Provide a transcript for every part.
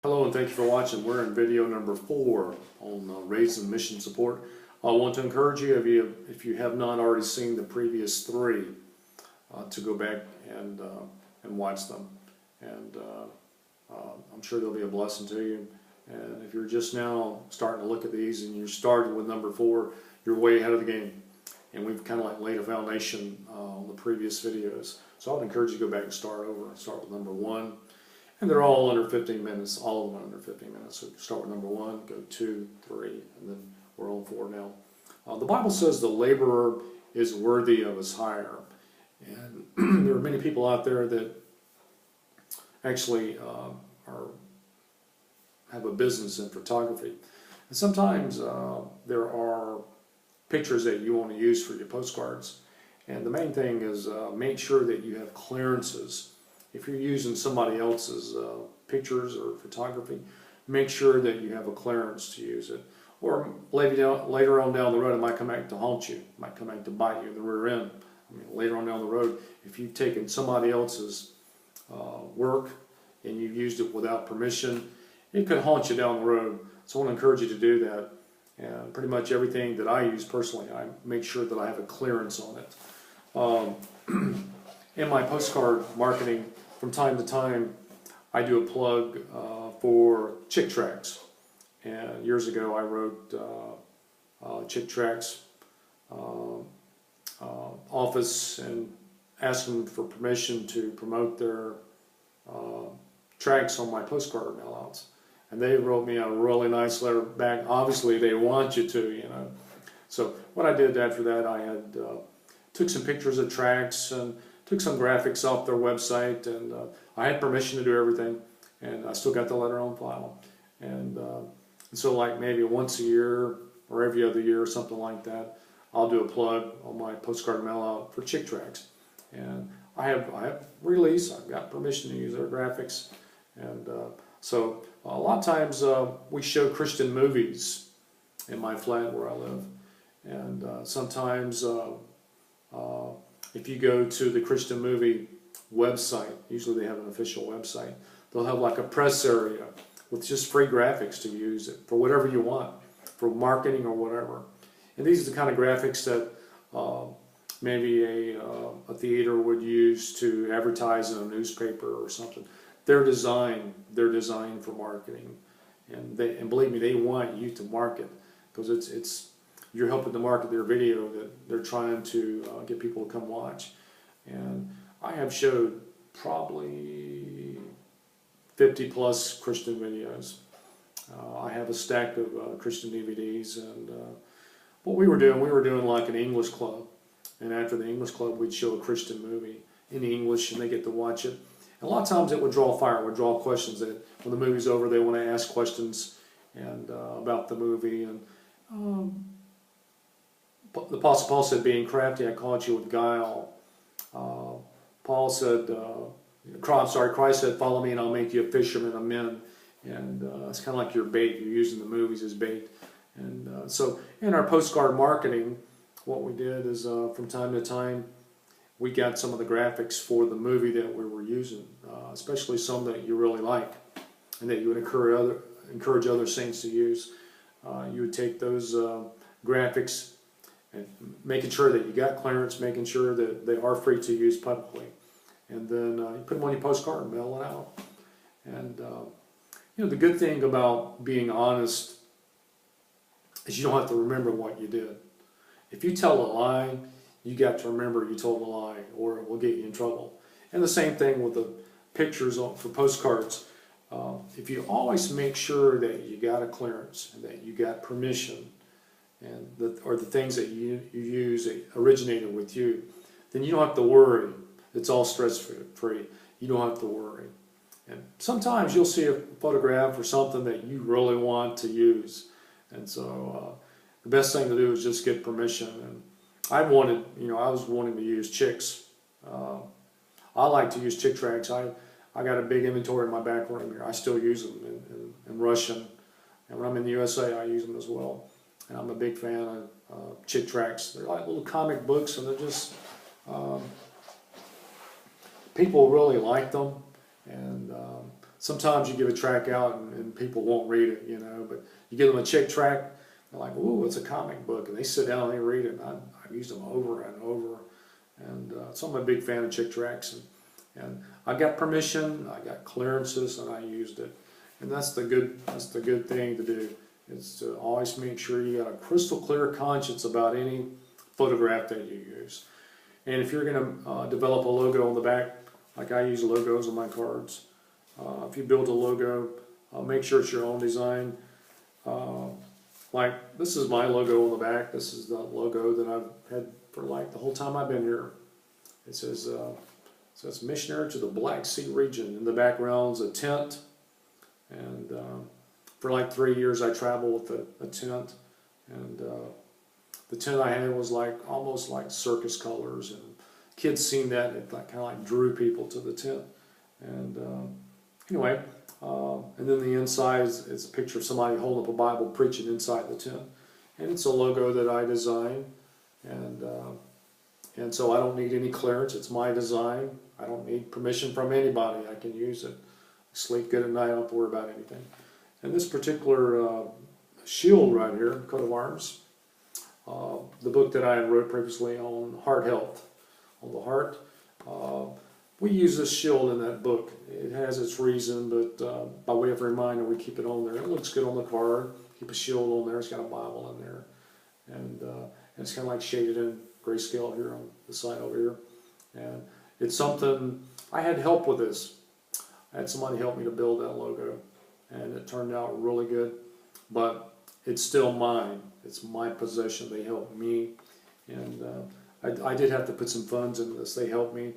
Hello and thank you for watching. We're in video number 4 on raising mission support. I want to encourage you, if you have not already seen the previous 3, to go back and watch them. And I'm sure they'll be a blessing to you. And if you're just now starting to look at these and you started with number 4, you're way ahead of the game. And we've kind of like laid a foundation on the previous videos. So I would encourage you to go back and start over. Start with number 1. And they're all under 15 minutes, all of them under 15 minutes. So start with number 1, go 2, 3, and then we're on 4 now. The Bible says the laborer is worthy of his hire. And there are many people out there that actually have a business in photography. And sometimes there are pictures that you want to use for your postcards. And the main thing is make sure that you have clearances. If you're using somebody else's pictures or photography, make sure that you have a clearance to use it. Or later on down the road, it might come back to haunt you. It might come back to bite you in the rear end. I mean, later on down the road, if you've taken somebody else's work and you've used it without permission, it could haunt you down the road. So I want to encourage you to do that. And pretty much everything that I use personally, I make sure that I have a clearance on it. In my postcard marketing, from time to time, I do a plug for Chick Tracts. And years ago, I wrote Chick Tracts office and asked them for permission to promote their tracts on my postcard mailouts. And they wrote me a really nice letter back. Obviously, they want you to, you know. So what I did after that, I had took some pictures of tracts and took some graphics off their website, and I had permission to do everything, and I still got the letter on file. And so like maybe once a year or every other year or something like that, I'll do a plug on my postcard mail out for Chick Tracts. And I have release, I've got permission to use their graphics. And so a lot of times we show Christian movies in my flat where I live. And sometimes if you go to the Christian movie website, usually they have an official website, they'll have like a press area with just free graphics to use it for whatever you want, for marketing or whatever. And these are the kind of graphics that maybe a theater would use to advertise in a newspaper or something. They're designed for marketing, and believe me, they want you to market, because you're helping to market their video that they're trying to get people to come watch. And I have showed probably 50 plus Christian videos. I have a stack of Christian DVDs, and what we were doing like an English club. And after the English club, we'd show a Christian movie in English, and they get to watch it. And a lot of times it would draw fire, it would draw questions. That when the movie's over, they want to ask questions and about the movie. And the Apostle Paul said, being crafty, I caught you with guile. Paul said, Christ said, follow me and I'll make you a fisherman of men. And it's kind of like your bait. You're using the movies as bait. And so in our postcard marketing, what we did is from time to time, we got some of the graphics for the movie that we were using, especially some that you really like and that you would encourage other saints to use. You would take those graphics and making sure that you got clearance, making sure that they are free to use publicly. And then you put them on your postcard and mail it out. And you know, the good thing about being honest is you don't have to remember what you did. If you tell a lie, you got to remember you told a lie, or it will get you in trouble. And the same thing with the pictures for postcards. If you always make sure that you got a clearance and that you got permission, and or the things that you use that originated with you, then you don't have to worry. It's all stress-free. You don't have to worry. And sometimes you'll see a photograph or something that you really want to use. And so the best thing to do is just get permission. And I was wanting to use Chicks. I like to use Chick Tracts. I got a big inventory in my back room here. I still use them in Russian. And when I'm in the USA, I use them as well. And I'm a big fan of Chick Tracts. They're like little comic books, and they're just, people really like them. And sometimes you give a tract out and people won't read it, you know, but you give them a chick tract, they're like, ooh, it's a comic book, and they sit down and they read it, and I've used them over and over, and so I'm a big fan of chick tracts, and I got permission, I got clearances, and I used it, and that's the good thing to do, is to always make sure you got a crystal clear conscience about any photograph that you use. And if you're going to develop a logo on the back, like I use logos on my cards, if you build a logo, make sure it's your own design. Like this is my logo on the back. This is the logo that I've had for like the whole time I've been here. It says missionary to the Black Sea region. In the background's a tent, and for like 3 years I traveled with a tent, and the tent I had was like almost like circus colors, and kids seen that, it like, kind of like drew people to the tent. And anyway, and then the inside is a picture of somebody holding up a Bible preaching inside the tent, and it's a logo that I designed, and so I don't need any clearance. It's my design. I don't need permission from anybody. I can use it. I sleep good at night. I don't have to worry about anything. And this particular shield right here, coat of arms, the book that I wrote previously on heart health, on the heart, we use this shield in that book. It has its reason, but by way of reminder, we keep it on there. It looks good on the card. Keep a shield on there. It's got a Bible in there, and it's kind of like shaded in grayscale here on the side over here. And it's something, I had help with this. I had somebody help me to build that logo, and it turned out really good. But it's still mine. It's my possession. They helped me, and I did have to put some funds into this. They helped me.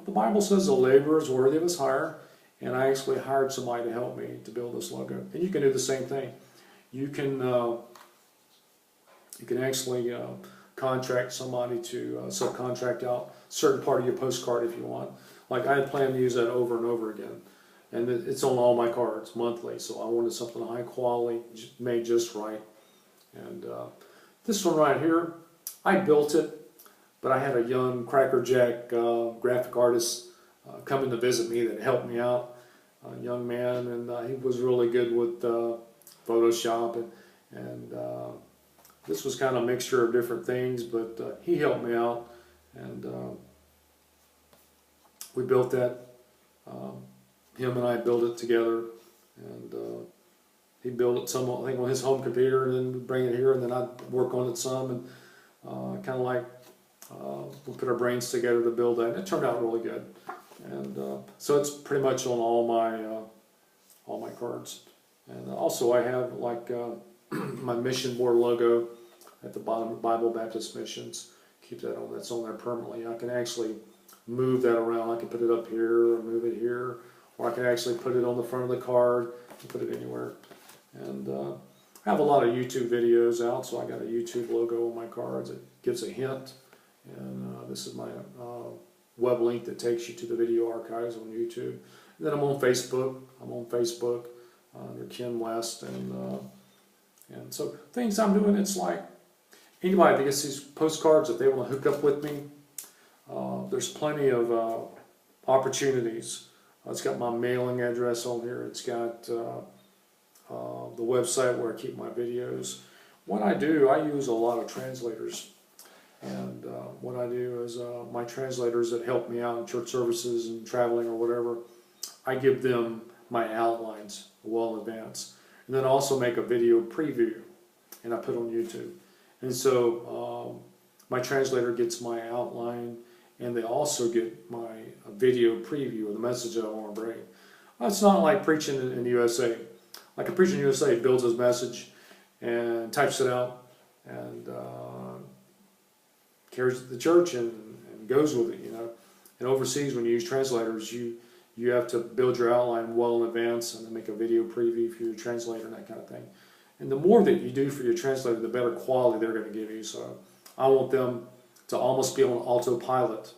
The Bible says a laborer is worthy of his hire, and I actually hired somebody to help me to build this logo. And you can do the same thing. You can actually contract somebody to subcontract out a certain part of your postcard if you want. Like I had planned to use that over and over again, and it's on all my cards monthly. So I wanted something high quality, made just right. And this one right here, I built it. But I had a young crackerjack graphic artist coming to visit me that helped me out, a young man, and he was really good with Photoshop, and this was kind of a mixture of different things, but he helped me out, and we built that. Him and I built it together, and he built it some, I think, on his home computer, and then bring it here, and then I'd work on it some, and kind of like we put our brains together to build that, and it turned out really good. And so it's pretty much on all my cards. And also I have like my mission board logo at the bottom, Bible Baptist Missions. Keep that on. That's on there permanently. I can actually move that around. I can put it up here or move it here, or I can actually put it on the front of the card and put it anywhere. And I have a lot of YouTube videos out, so I got a YouTube logo on my cards. It gives a hint. And this is my web link that takes you to the video archives on YouTube. And then I'm on Facebook. Under Ken West, and so things I'm doing. It's like anybody that gets these postcards, if they want to hook up with me, there's plenty of opportunities. It's got my mailing address on here. It's got the website where I keep my videos. What I do, I use a lot of translators. And what I do is my translators that help me out in church services and traveling or whatever, I give them my outlines well in advance. And then I also make a video preview, and I put on YouTube. And so my translator gets my outline, and they also get my video preview of the message that I want to bring. It's not like preaching in the USA. Like a preacher in the USA builds his message and types it out, and carries it to the church and goes with it, you know. And overseas, when you use translators, you have to build your outline well in advance and then make a video preview for your translator and that kind of thing. And the more that you do for your translator, the better quality they're going to give you. So I want them to almost be on autopilot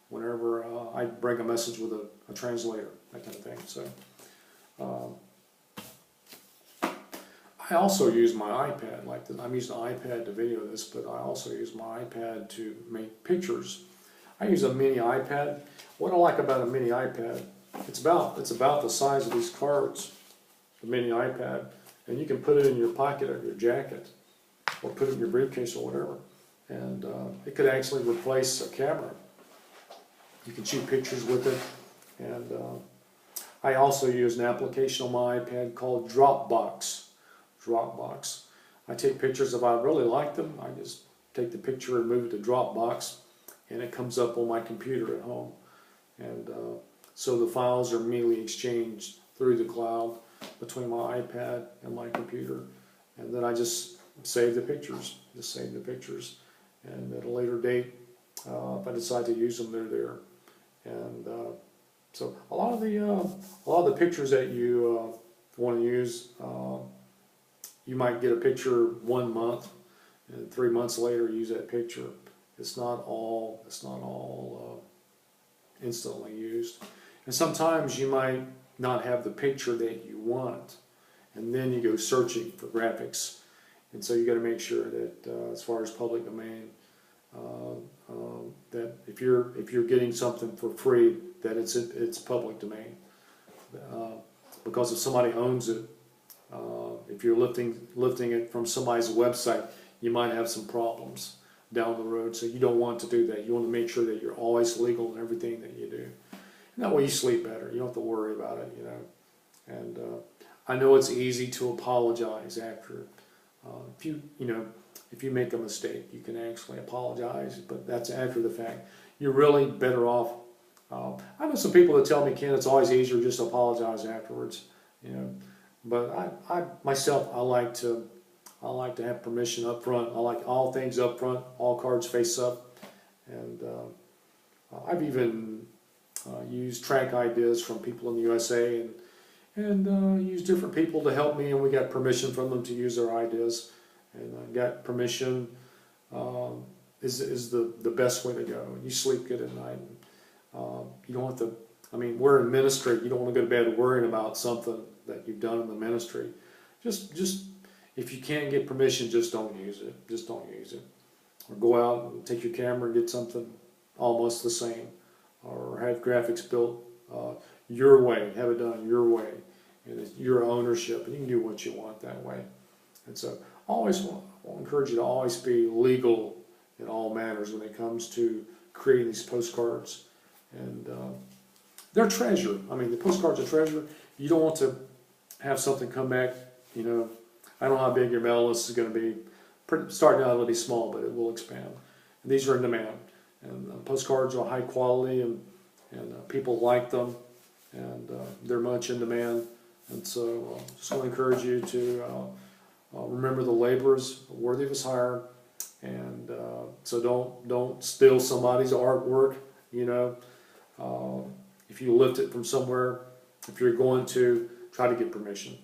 whenever I bring a message with a translator, that kind of thing. So I also use my iPad. Like I'm using the iPad to video this, but I also use my iPad to make pictures. I use a mini iPad. What I like about a mini iPad, it's about the size of these cards, the mini iPad, and you can put it in your pocket of your jacket, or put it in your briefcase or whatever, and it could actually replace a camera. You can shoot pictures with it, and I also use an application on my iPad called Dropbox. Dropbox. I take pictures if I really like them. I just take the picture and move it to Dropbox, and it comes up on my computer at home. And so the files are immediately exchanged through the cloud between my iPad and my computer, and then I just save the pictures. Just save the pictures, and at a later date, if I decide to use them, they're there. And so a lot of the pictures that you want to use, you might get a picture 1 month, and 3 months later use that picture. It's not all instantly used, and sometimes you might not have the picture that you want, and then you go searching for graphics, and so you got to make sure that as far as public domain, that if you're getting something for free, that it's public domain, because if somebody owns it, if you're lifting it from somebody's website, you might have some problems down the road. So you don't want to do that. You want to make sure that you're always legal in everything that you do. And that way you sleep better. You don't have to worry about it, you know. And I know it's easy to apologize after. If you make a mistake, you can actually apologize, but that's after the fact. You're really better off. I know some people that tell me, Ken, it's always easier just to apologize afterwards, you know. But I myself, I like to have permission up front. I like all things up front, all cards face up, and I've even used track ideas from people in the USA, and used different people to help me, and we got permission from them to use their ideas, and I got permission. Is the best way to go. You sleep good at night. You don't have to. I mean, we're in ministry. You don't want to go to bed worrying about something that you've done in the ministry. Just if you can't get permission, just don't use it. Just don't use it. Or go out and take your camera and get something almost the same, or have graphics built your way. Have it done your way, and it's your ownership, and you can do what you want that way. And so, I'll encourage you to always be legal in all matters when it comes to creating these postcards. And they're treasure. I mean, the postcards are treasure. You don't want to have something come back, you know, I don't know how big your mail list is going to be. Starting out it'll be small, but it will expand. And these are in demand. And postcards are high quality, and people like them, and they're much in demand. And so just want to encourage you to remember the laborers worthy of his hire. And so don't steal somebody's artwork, you know. If you lift it from somewhere, if you're going to, try to get permission.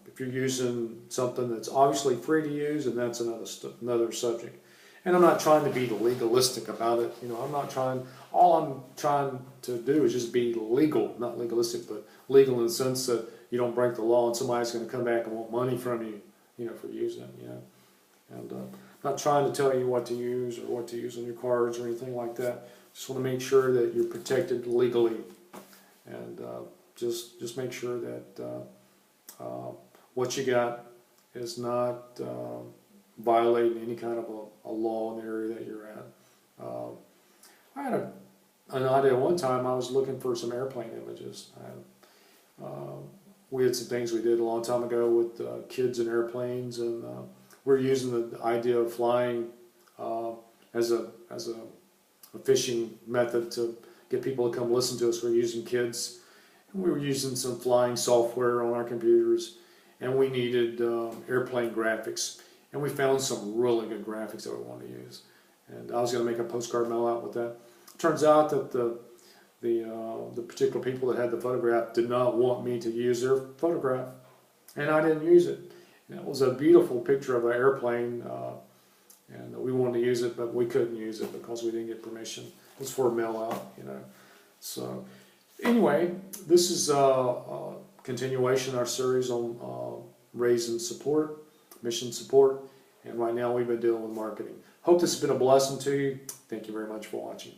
If you're using something that's obviously free to use, and that's another subject. And I'm not trying to be legalistic about it. You know, all I'm trying to do is just be legal, not legalistic, but legal in the sense that you don't break the law and somebody's going to come back and want money from you, you know, for using it, you know. And I'm not trying to tell you what to use or what to use on your cards or anything like that. Just want to make sure that you're protected legally, and just make sure that what you got is not violating any kind of a law in the area that you're at. I had an idea one time. I was looking for some airplane images. We had some things we did a long time ago with kids and airplanes, and we're using the idea of flying as a fishing method to get people to come listen to us. We're using kids, and we were using some flying software on our computers, and we needed airplane graphics, and we found some really good graphics that we wanted to use. And I was going to make a postcard mail out with that. Turns out that the particular people that had the photograph did not want me to use their photograph, and I didn't use it. And it was a beautiful picture of an airplane, and we wanted to use it, but we couldn't use it because we didn't get permission. It was for a mail out, you know. So anyway, this is a continuation of our series on raising support, mission support, and right now we've been dealing with marketing. Hope this has been a blessing to you. Thank you very much for watching.